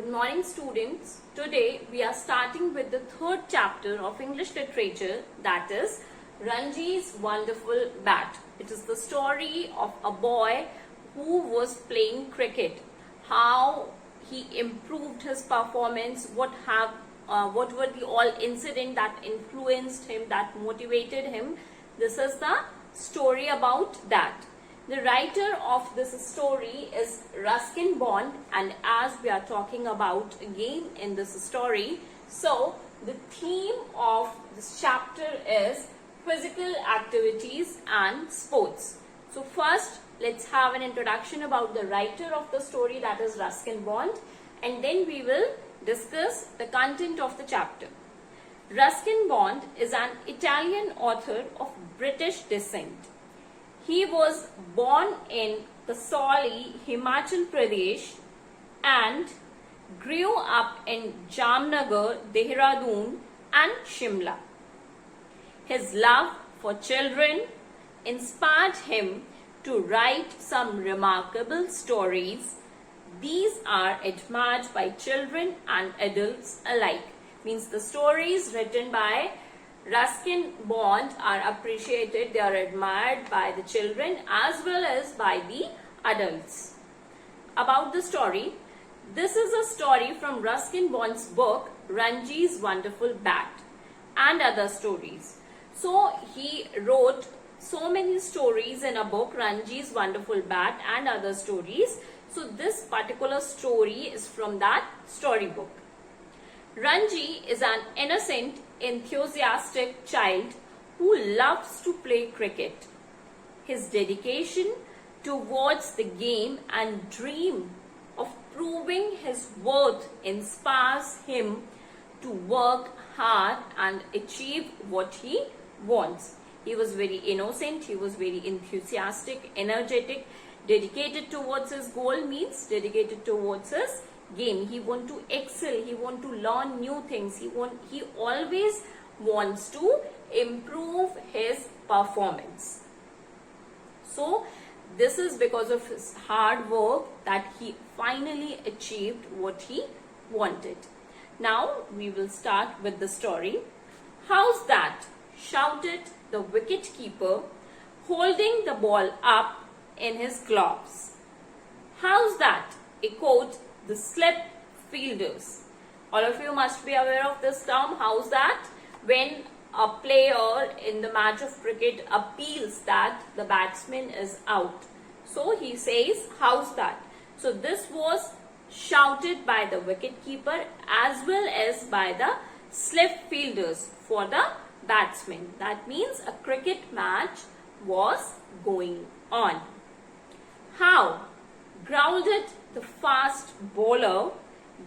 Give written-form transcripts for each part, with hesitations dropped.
Good morning, students. Today we are starting with the third chapter of English literature, that is Ranji's Wonderful Bat. It is the story of a boy who was playing cricket, how he improved his performance, what were the all incidents that influenced him, that motivated him. This is the story about that. The writer of this story is Ruskin Bond, and as we are talking about a game in this story, so the theme of this chapter is physical activities and sports. So first, let's have an introduction about the writer of the story, that is Ruskin Bond, and then we will discuss the content of the chapter. Ruskin Bond is an Italian author of British descent. He was born in Kasauli, Himachal Pradesh, and grew up in Jamnagar, Dehradun, and Shimla. His love for children inspired him to write some remarkable stories. These are admired by children and adults alike. Means the stories written by Ruskin Bond are appreciated, they are admired by the children as well as by the adults. About the story, this is a story from Ruskin Bond's book Ranji's Wonderful Bat and other stories. So he wrote so many stories in a book, Ranji's Wonderful Bat and other stories. So this particular story is from that storybook. Ranji is an innocent, enthusiastic child who loves to play cricket. His dedication towards the game and dream of proving his worth inspires him to work hard and achieve what he wants. He was very innocent, he was very enthusiastic, energetic, dedicated towards his goal means dedicated towards his game. He want to excel, he want to learn new things, he always wants to improve his performance. So this is because of his hard work that he finally achieved what he wanted. Now we will start with the story. "How's that?" shouted the wicket keeper, holding the ball up in his gloves. "How's that?" echoed the slip fielders. All of you must be aware of this term, how's that? When a player in the match of cricket appeals that the batsman is out. So he says, how's that? So this was shouted by the wicket keeper as well as by the slip fielders for the batsman. That means a cricket match was going on. "How?" growled the fast bowler,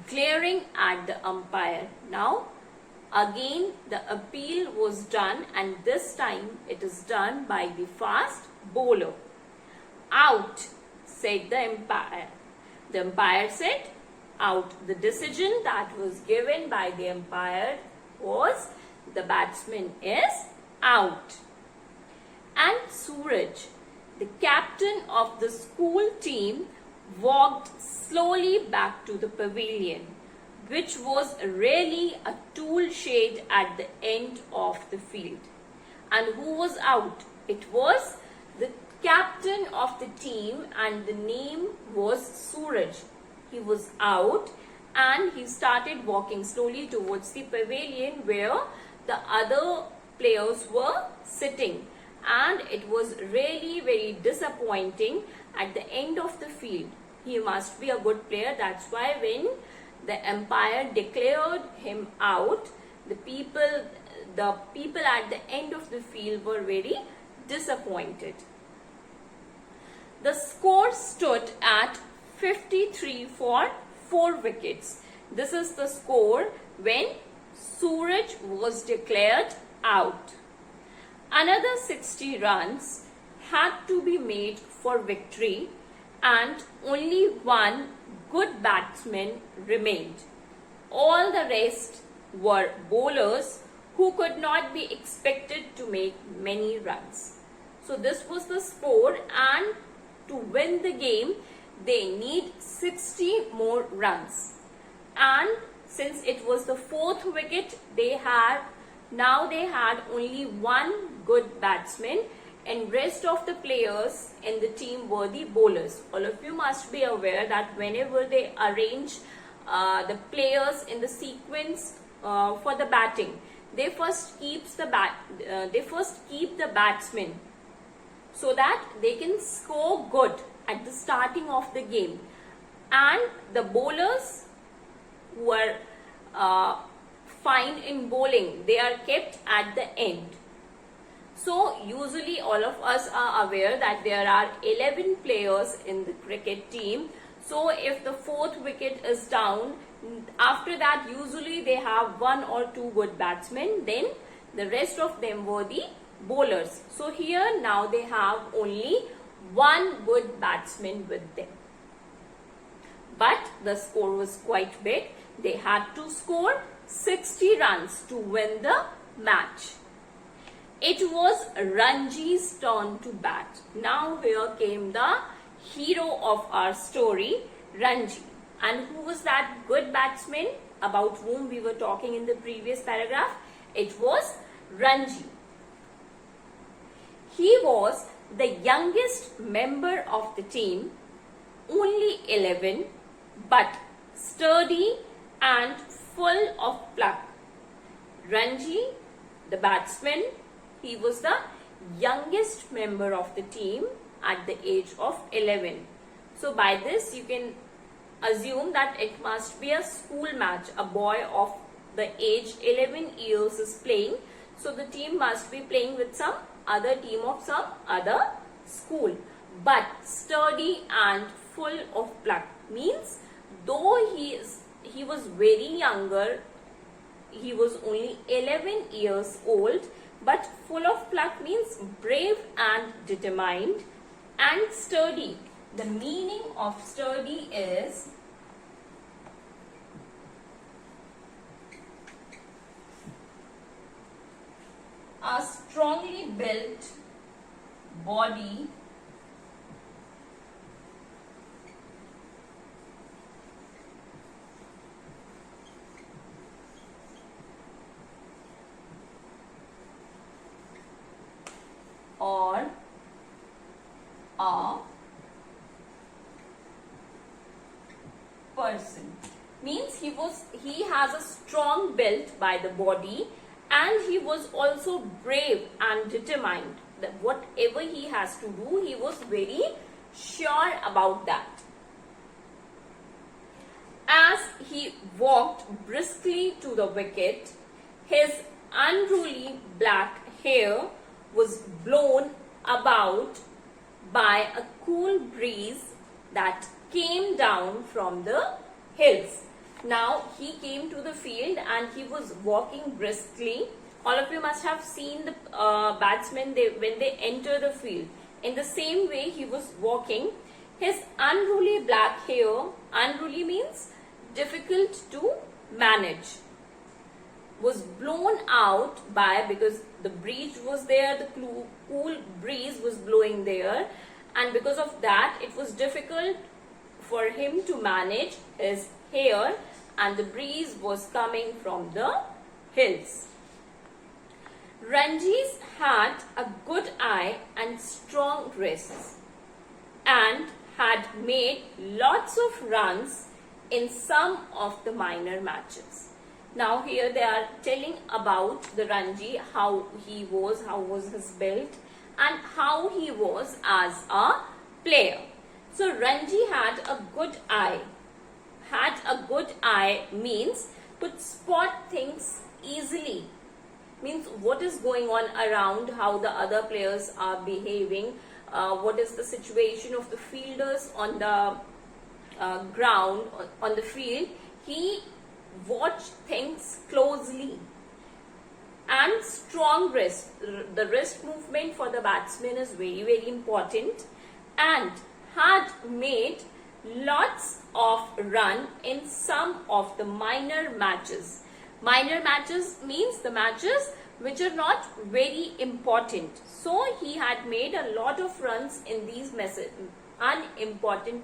glaring at the umpire. Now, again the appeal was done, and this time it is done by the fast bowler. "Out," said the umpire. The umpire said out. The decision that was given by the umpire was the batsman is out. And Suraj, the captain of the school team, walked slowly back to the pavilion, which was really a tool shed at the end of the field. And who was out? It was the captain of the team, and the name was Suraj. He was out and he started walking slowly towards the pavilion where the other players were sitting. And it was really very disappointing at the end of the field. He must be a good player. That's why when the umpire declared him out, the people at the end of the field were very disappointed. The score stood at 53 for 4 wickets. This is the score when Suraj was declared out. Another 60 runs had to be made for victory, and only one good batsman remained. All the rest were bowlers who could not be expected to make many runs. So this was the score, and to win the game they need 60 more runs. and since it was the fourth wicket, they had only one good batsman, and rest of the players in the team were the bowlers. All of you must be aware that whenever they arrange the players in the sequence for the batting, they first keep the batsmen so that they can score good at the starting of the game, and the bowlers who are fine in bowling, they are kept at the end. So usually all of us are aware that there are 11 players in the cricket team. So if the fourth wicket is down, after that usually they have one or two good batsmen, then the rest of them were the bowlers. So here now they have only one good batsman with them. But the score was quite big. They had to score 60 runs to win the match. It was Ranji's turn to bat. Now here came the hero of our story, Ranji. And who was that good batsman about whom we were talking in the previous paragraph? It was Ranji. He was the youngest member of the team, only 11, but sturdy and full of pluck. Ranji, the batsman, he was the youngest member of the team at the age of 11. So by this you can assume that it must be a school match. A boy of the age 11 years is playing. So the team must be playing with some other team of some other school. But sturdy and full of pluck means though he was very younger, he was only 11 years old, but full of pluck means brave and determined, and sturdy. The meaning of sturdy is a strongly built body or a person. Means he has a strong build by the body, and he was also brave and determined. That whatever he has to do, he was very sure about that. As he walked briskly to the wicket, his unruly black hair was blown about by a cool breeze that came down from the hills. Now he came to the field and he was walking briskly. All of you must have seen the batsmen when they enter the field. In the same way he was walking. His unruly black hair, unruly means difficult to manage, was blown out by, because the breeze was there, the cool breeze was blowing there, and because of that it was difficult for him to manage his hair, and the breeze was coming from the hills. Ranjis had a good eye and strong wrists, and had made lots of runs in some of the minor matches. Now here they are telling about the Ranji, how was his build, and how he was as a player. So Ranji had a good eye. Had a good eye means could spot things easily. Means what is going on around, how the other players are behaving, what is the situation of the fielders on the ground, on the field. He watched things closely. And strong wrist. The wrist movement for the batsman is very, very important. And had made lots of run in some of the minor matches. Minor matches means the matches which are not very important. So he had made a lot of runs in these unimportant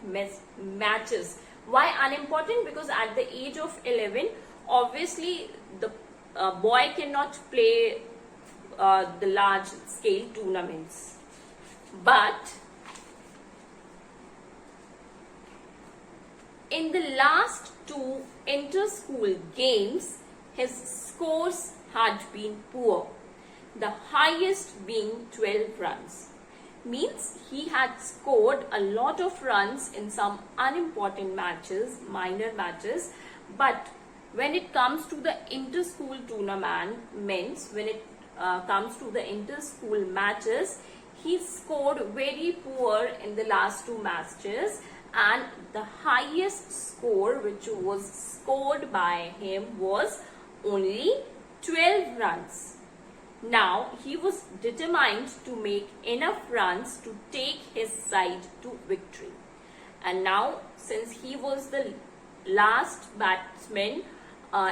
matches. Why unimportant? Because at the age of 11, obviously the boy cannot play the large scale tournaments. But in the last two inter-school games, his scores had been poor, the highest being 12 runs. Means he had scored a lot of runs in some unimportant matches, minor matches, but when it comes to the inter-school tournaments, when it comes to the inter-school matches, he scored very poor in the last two matches, and the highest score which was scored by him was only 12 runs. Now he was determined to make enough runs to take his side to victory. And now, since he was the last batsman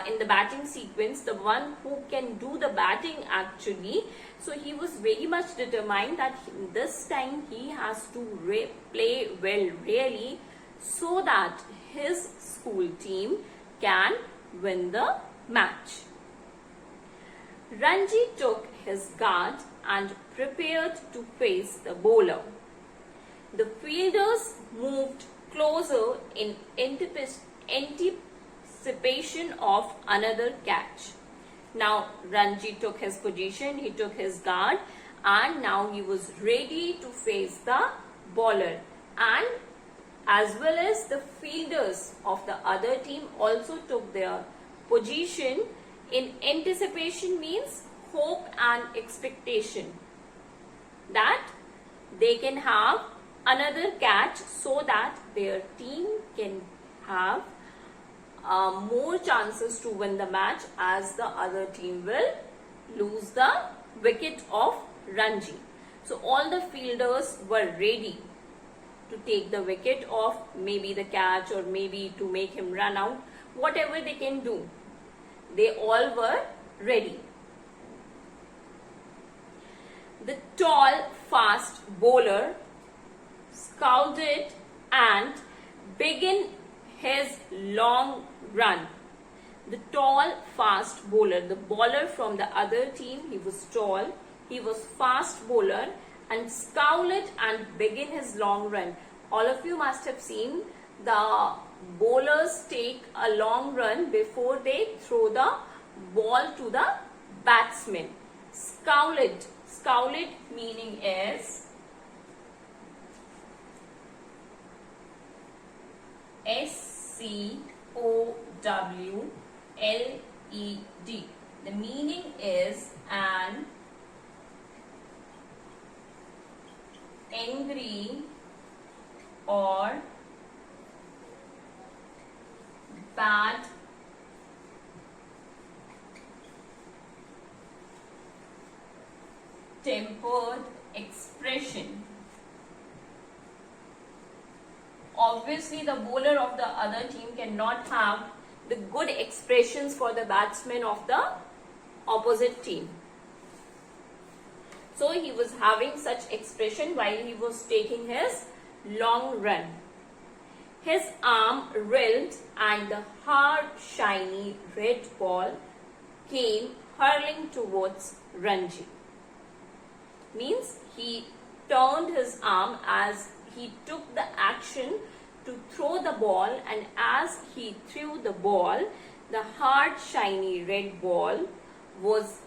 in the batting sequence, the one who can do the batting actually, so he was very much determined that this time he has to play well really, so that his school team can win the match. Ranji took his guard and prepared to face the bowler. The fielders moved closer in anticipation of another catch. Now Ranji took his position, he took his guard, and now he was ready to face the bowler. And as well as the fielders of the other team also took their position in anticipation, means hope and expectation that they can have another catch so that their team can have more chances to win the match, as the other team will lose the wicket of Ranji. So all the fielders were ready to take the wicket of maybe the catch or maybe to make him run out, whatever they can do. They all were ready. The tall, fast bowler scouted and began his long run. The tall, fast bowler, the bowler from the other team, he was tall, he was fast bowler and scowled and began his long run. All of you must have seen the bowlers take a long run before they throw the ball to the batsman. Scowled. Scowled meaning is SCOWLED. The meaning is an angry or bad tempered expression. Obviously, the bowler of the other team cannot have the good expressions for the batsman of the opposite team. So he was having such expression while he was taking his long run. His arm reeled and the hard, shiny red ball came hurling towards Ranji. Means he turned his arm as he took the action to throw the ball, and as he threw the ball, the hard, shiny red ball was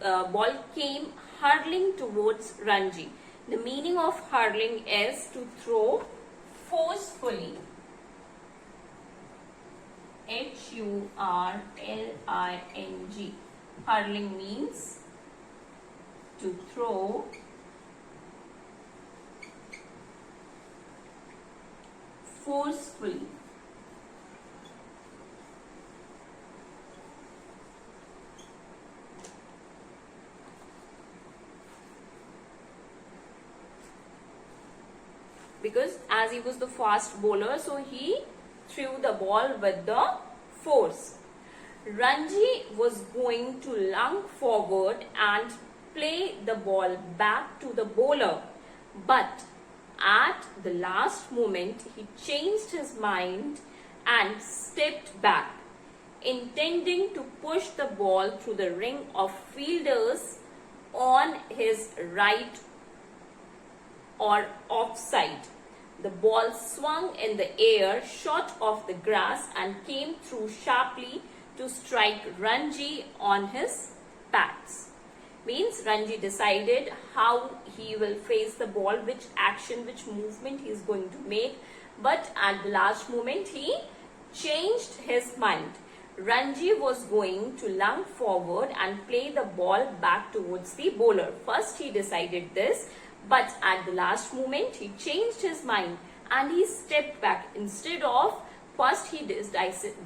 ball came hurling towards Ranji. The meaning of hurling is to throw forcefully. Hurling. Hurling means to throw forcefully. Because as he was the fast bowler, so he threw the ball with the force. Ranji was going to lung forward and play the ball back to the bowler, but at the last moment he changed his mind and stepped back, intending to push the ball through the ring of fielders on his right or offside. The ball swung in the air, shot off the grass and came through sharply to strike Ranji on his pads. Means Ranji decided how he will face the ball, which action, which movement he is going to make. But at the last moment he changed his mind. Ranji was going to lung forward and play the ball back towards the bowler. First he decided this, but at the last moment he changed his mind and he stepped back. Instead of first he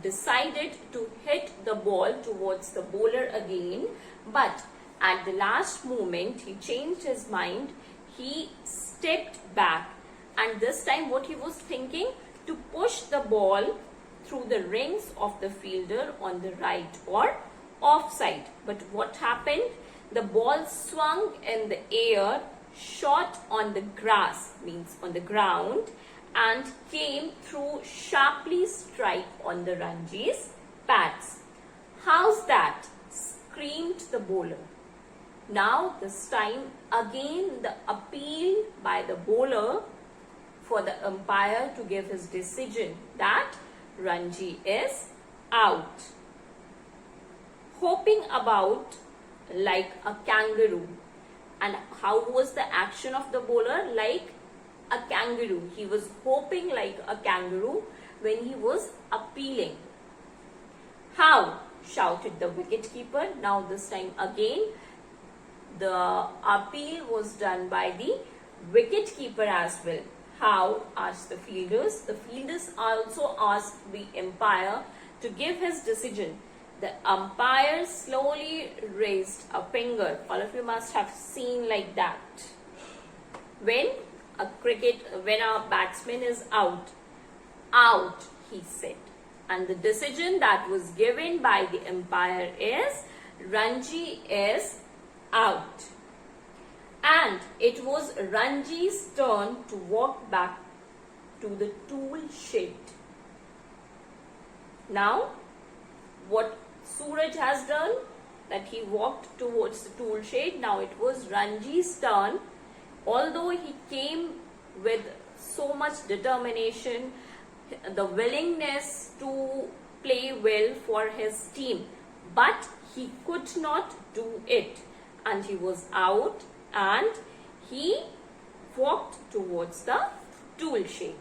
decided to hit the ball towards the bowler again, but at the last moment he changed his mind. He stepped back, and this time what he was thinking, to push the ball through the rings of the fielder on the right or offside. But what happened? The ball swung in the air, shot on the grass, means on the ground, and came through sharply strike on the Ranji's pads. How's that? Screamed the bowler. Now this time again the appeal by the bowler for the umpire to give his decision that Ranji is out. Hopping about like a kangaroo. And how was the action of the bowler? Like a kangaroo. He was hopping like a kangaroo when he was appealing. How? Shouted the wicketkeeper. Now this time again the appeal was done by the wicketkeeper as well. How? Asked the fielders. The fielders also asked the umpire to give his decision. The umpire slowly raised a finger. All of you must have seen like that. When a batsman is out, he said. And the decision that was given by the umpire is Ranji is out. And it was Ranji's turn to walk back to the tool shed. Now, what Suraj has done, that he walked towards the tool shed. Now it was Ranji's turn. Although he came with so much determination, the willingness to play well for his team, but he could not do it, and he was out and he walked towards the tool shed.